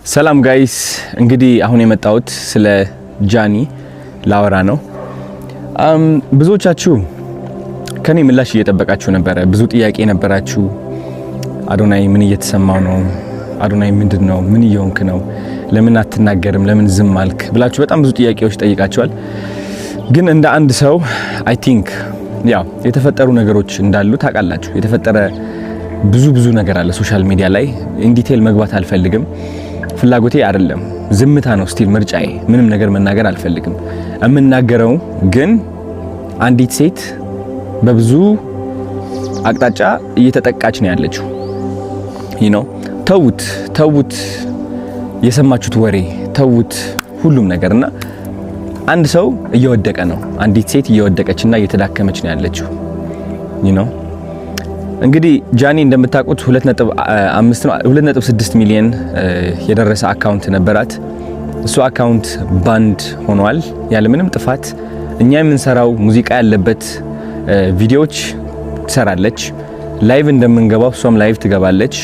ሰላም ጋይስ እንግዲህ አሁን የመጣሁት ስለ ጃኒ ላወራ ነው። ብዙዎቻችሁ ከኔ ምላሽ እየጠበቃችሁ ነበረ። ብዙ ጥያቄ ነበራችሁ። አዶናይ ምን እየተሰማው ነው? አዶናይ ምንድነው? ምን እየሆንክ ነው? ለምን አትናገርም? ለምን ዝም አልክ? ብላችሁ በጣም ብዙ ጥያቄዎች ጠይቃችኋል። ግን እንደ አንድ ሰው አይ ቲንክ ያው የተፈጠሩ ነገሮች እንዳሉ ታውቃላችሁ። የተፈጠረ ብዙ ነገር አለ ሶሻል ሚዲያ ላይ። ኢን ዲቴል መግባት አልፈልግም። ፍላጎቴ አይደለም። ዝምታ ነው ስቲል ምርጫዬ። ምንም ነገር መናገር አልፈልግም። የምናገረው ግን አንዲት ሴት በብዙ አቅጣጫ እየተጠቃች ነው ያለችው። ተውት የሰማችሁት ወሬ ተውት ሁሉም ነገርና አንድ ሰው እየወደቀ ነው። አንዲት ሴት እየወደቀችና እየተዳከመች ነው ያለችው። እንግዲህ ጃኒ እንደምታውቁት 2.6 ሚሊዮን የደረሰ አካውንት ነበራት። እሱ አካውንት ባንድ ሆኗል ያለ ምንም ጥፋት። እኛ የምንሰራው ሙዚቃ ያለበት ቪዲዮዎች ትሰራለች። ላይቭ እንደምንገባው እሷም ላይቭ ትገባለች።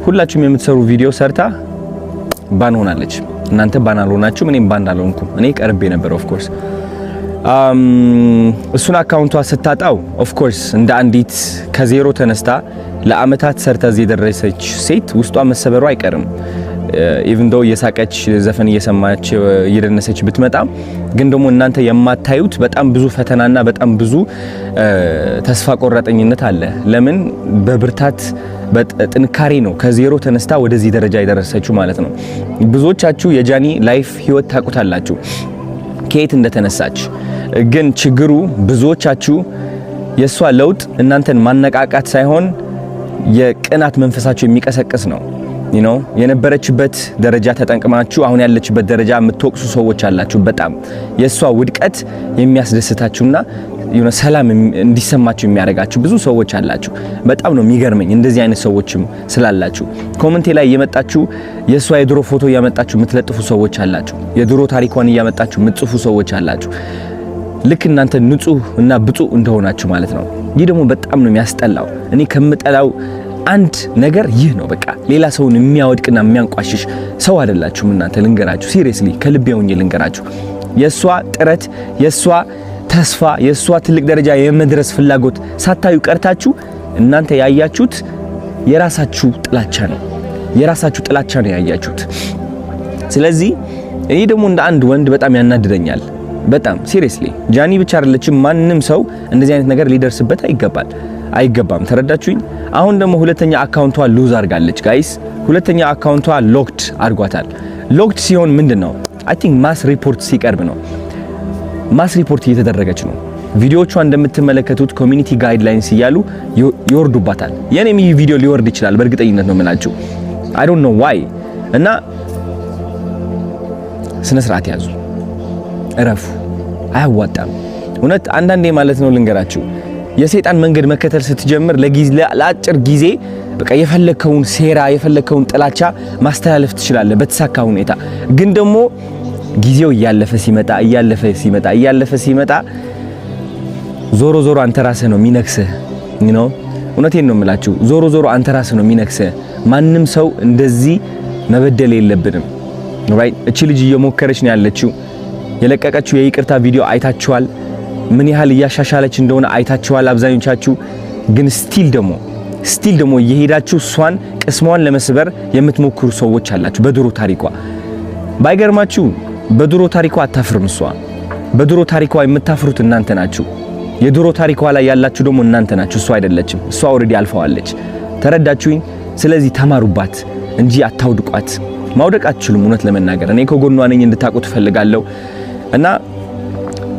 ሁላችሁም የምትሰሩ ቪዲዮ ሰርታ ባን ሆናለች። እናንተ ባን አልሆናችሁም፣ እኔም ባን አልሆንኩም። እኔ ቀርቤ ነበር ኦፍ ኮርስ። እሱን አካውንቷ ስታጣው ኦፍ ኮርስ እንደ አንዲት ከዜሮ ተነስታ ለአመታት ሰርታ እዚህ የደረሰች ሴት ውስጧ መሰበሩ አይቀርም። ኢቭን ዶ እየሳቀች ዘፈን እየሰማች እየደነሰች ብትመጣ ግን ደግሞ እናንተ የማታዩት በጣም ብዙ ፈተናና በጣም ብዙ ተስፋ ቆራጠኝነት አለ። ለምን በብርታት በጥንካሬ ነው ከዜሮ ተነስታ ወደዚህ ደረጃ የደረሰችው ማለት ነው። ብዙዎቻችሁ የጃኒ ላይፍ ህይወት ታውቁታላችሁ ከየት እንደተነሳች። ግን ችግሩ ብዙዎቻችሁ የሷ ለውጥ እናንተን ማነቃቃት ሳይሆን የቅናት መንፈሳችሁ የሚቀሰቅስ ነው። የነበረችበት ደረጃ ተጠንቅማችሁ አሁን ያለችበት ደረጃ የምትወቅሱ ሰዎች አላችሁ። በጣም የሷ ውድቀት የሚያስደስታችሁና ሰላም እንዲሰማችሁ የሚያደርጋችሁ ብዙ ሰዎች አላችሁ። በጣም ነው የሚገርመኝ እንደዚህ አይነት ሰዎችም ስላላችሁ። ኮሜንቴ ላይ እየመጣችሁ የሷ የድሮ ፎቶ እያመጣችሁ የምትለጥፉ ሰዎች አላችሁ። የድሮ ታሪኳን እያመጣችሁ የምትጽፉ ሰዎች አላችሁ። ልክ እናንተ ንጹህ እና ብፁዕ እንደሆናችሁ ማለት ነው። ይህ ደግሞ በጣም ነው የሚያስጠላው። እኔ ከምጠላው አንድ ነገር ይህ ነው። በቃ ሌላ ሰውን የሚያወድቅና የሚያንቋሽሽ ሰው አይደላችሁም እናንተ። ልንገራችሁ፣ ሲሪየስሊ ከልቤ ሆኜ ልንገራችሁ። የሷ ጥረት፣ የሷ ተስፋ፣ የሷ ትልቅ ደረጃ የመድረስ ፍላጎት ሳታዩ ቀርታችሁ እናንተ ያያችሁት የራሳችሁ ጥላቻ ነው። የራሳችሁ ጥላቻ ነው ያያችሁት። ስለዚህ እኔ ደግሞ እንደ አንድ ወንድ በጣም ያናድደኛል። በጣም ሲሪየስሊ ጃኒ ብቻ አይደለችም፣ ማንም ሰው እንደዚህ አይነት ነገር ሊደርስበት አይገባም። ተረዳችሁኝ? አሁን ደግሞ ሁለተኛ አካውንቷ ሉዝ አድርጋለች ጋይስ። ሁለተኛ አካውንቷ ሎክድ አድርጓታል። ሎክድ ሲሆን ምንድነው? አይ ቲንክ ማስ ሪፖርት ሲቀርብ ነው። ማስ ሪፖርት እየተደረገች ነው። ቪዲዮቿ እንደምትመለከቱት ኮሚኒቲ ጋይድላይንስ እያሉ ይወርዱባታል። የኔም ይህ ቪዲዮ ሊወርድ ይችላል በእርግጠኝነት ነው የምላችሁ። አይ ዶንት ኖ ዋይ። እና ስነ ስርዓት ያዙ፣ እረፉ። አያዋጣም እውነት። አንዳንዴ ማለት ነው ልንገራችሁ፣ የሰይጣን መንገድ መከተል ስትጀምር ለአጭር ጊዜ በቃ የፈለከውን ሴራ የፈለከውን ጥላቻ ማስተላለፍ ትችላለህ በተሳካ ሁኔታ። ግን ደግሞ ጊዜው እያለፈ ሲመጣ ዞሮ አንተ ራስህ ነው የሚነክስህ። እውነቴን ነው የምላችሁ። ዞሮ አንተ ራስህ ነው የሚነክስህ። ማንም ሰው እንደዚህ መበደል የለብንም። ራይት? እቺ ልጅ እየሞከረች ነው ያለችው። የለቀቀችው የይቅርታ ቪዲዮ አይታችኋል። ምን ያህል እያሻሻለች እንደሆነ አይታችኋል አብዛኞቻችሁ። ግን ስቲል ደግሞ እየሄዳችሁ እሷን ቅስሟን ለመስበር የምትሞክሩ ሰዎች አላችሁ። በድሮ ታሪኳ ባይገርማችሁ በድሮ ታሪኳ አታፍርም እሷ። በድሮ ታሪኳ የምታፍሩት እናንተ ናችሁ። የድሮ ታሪኳ ላይ ያላችሁ ደግሞ እናንተ ናችሁ፣ እሷ አይደለችም። እሷ ኦሬዲ አልፈዋለች። ተረዳችሁኝ? ስለዚህ ተማሩባት እንጂ አታውድቋት። ማውደቅ አትችሉም። እውነት ለመናገር እኔ ከጎኗ ነኝ እንድታውቁት ፈልጋለሁ። እና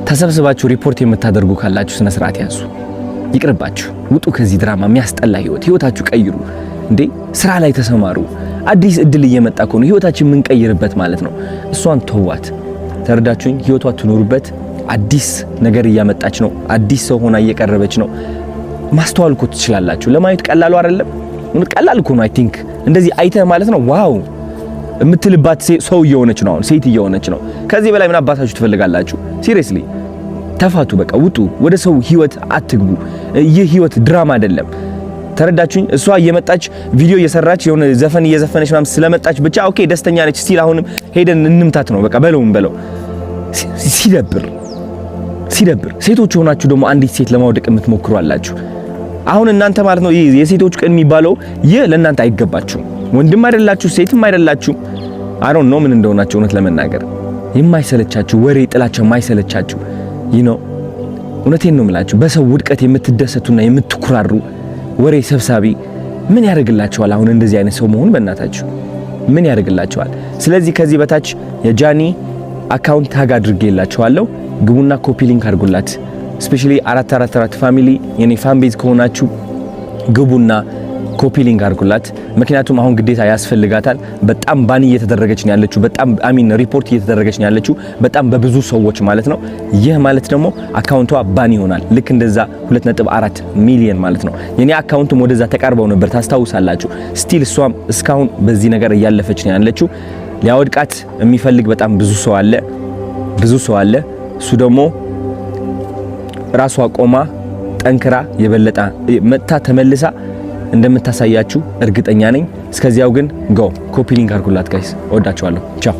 ተሰብስባችሁ ሪፖርት የምታደርጉ ካላችሁ ስነ ስርዓት ያዙ። ይቅርባችሁ፣ ውጡ ከዚህ ድራማ። የሚያስጠላ ህይወታችሁ ቀይሩ እንዴ! ስራ ላይ ተሰማሩ። አዲስ እድል እየመጣ ነው፣ ህይወታችን የምንቀይርበት ማለት ነው። እሷን ተዋት። ተረዳችሁኝ? ህይወቷ ትኖርበት። አዲስ ነገር እያመጣች ነው። አዲስ ሰው ሆና እየቀረበች ነው። ማስተዋል እኮ ትችላላችሁ። ለማየት ቀላሉ አይደለም። ቀላል እኮ ነው። አይ ቲንክ እንደዚህ አይተ ማለት ነው ዋው የምትልባት ሰው እየሆነች ነው። አሁን ሴት እየሆነች ነው። ከዚህ በላይ ምን አባታችሁ ትፈልጋላችሁ? ሲሪየስሊ ተፋቱ። በቃ ውጡ። ወደ ሰው ህይወት አትግቡ። ይህ ህይወት ድራማ አይደለም። ተረዳችሁኝ? እሷ እየመጣች ቪዲዮ እየሰራች የሆነ ዘፈን እየዘፈነች ምናምን ስለመጣች ብቻ ኦኬ ደስተኛ ነች ስቲል አሁንም ሄደን እንምታት ነው በቃ በለው። ሲደብር ሴቶች ሆናችሁ ደግሞ አንዲት ሴት ለማውደቅ የምትሞክሩ አላችሁ። አሁን እናንተ ማለት ነው የሴቶች ቀን የሚባለው ይህ ለእናንተ አይገባችሁም። ወንድም አይደላችሁ ሴትም አይደላችሁ። አይ ዶንት ኖ ምን እንደሆናችሁ እውነት ለመናገር የማይሰለቻችሁ ወሬ ጥላቻ የማይሰለቻችሁ እውነቴን ነው የምላችሁ በሰው ውድቀት የምትደሰቱና የምትኩራሩ ወሬ ሰብሳቢ ምን ያደርግላችኋል? አሁን እንደዚህ አይነት ሰው መሆን በእናታችሁ ምን ያደርግላችኋል? ስለዚህ ከዚህ በታች የጃኒ አካውንት ታግ አድርጌላችኋለሁ። ግቡና ኮፒ ሊንክ አድርጉላት። ስፔሻሊ 444 ፋሚሊ የኔ ፋን ቤዝ ከሆናችሁ ግቡና ኮፒ ሊንክ አድርጉላት። ምክንያቱም አሁን ግዴታ ያስፈልጋታል። በጣም ባኒ እየተደረገች ነው ያለችው። በጣም ሪፖርት እየተደረገች ነው ያለችው በጣም በብዙ ሰዎች ማለት ነው። ይህ ማለት ደግሞ አካውንቷ ባኒ ይሆናል። ልክ እንደዛ 2.4 ሚሊዮን ማለት ነው። የኔ አካውንትም ወደዛ ተቃርበው ነበር ታስታውሳላችሁ። ስቲል እሷም እስካሁን በዚህ ነገር እያለፈች ነው ያለችው። ሊያወድቃት የሚፈልግ በጣም ብዙ ሰው አለ። እሱ ደግሞ ራሷ ቆማ ጠንክራ የበለጠ መጣ ተመልሳ እንደምታሳያችሁ እርግጠኛ ነኝ። እስከዚያው ግን ኮፒ ሊንክ አድርጉላት ጋይስ። ወዳችኋለሁ። ቻው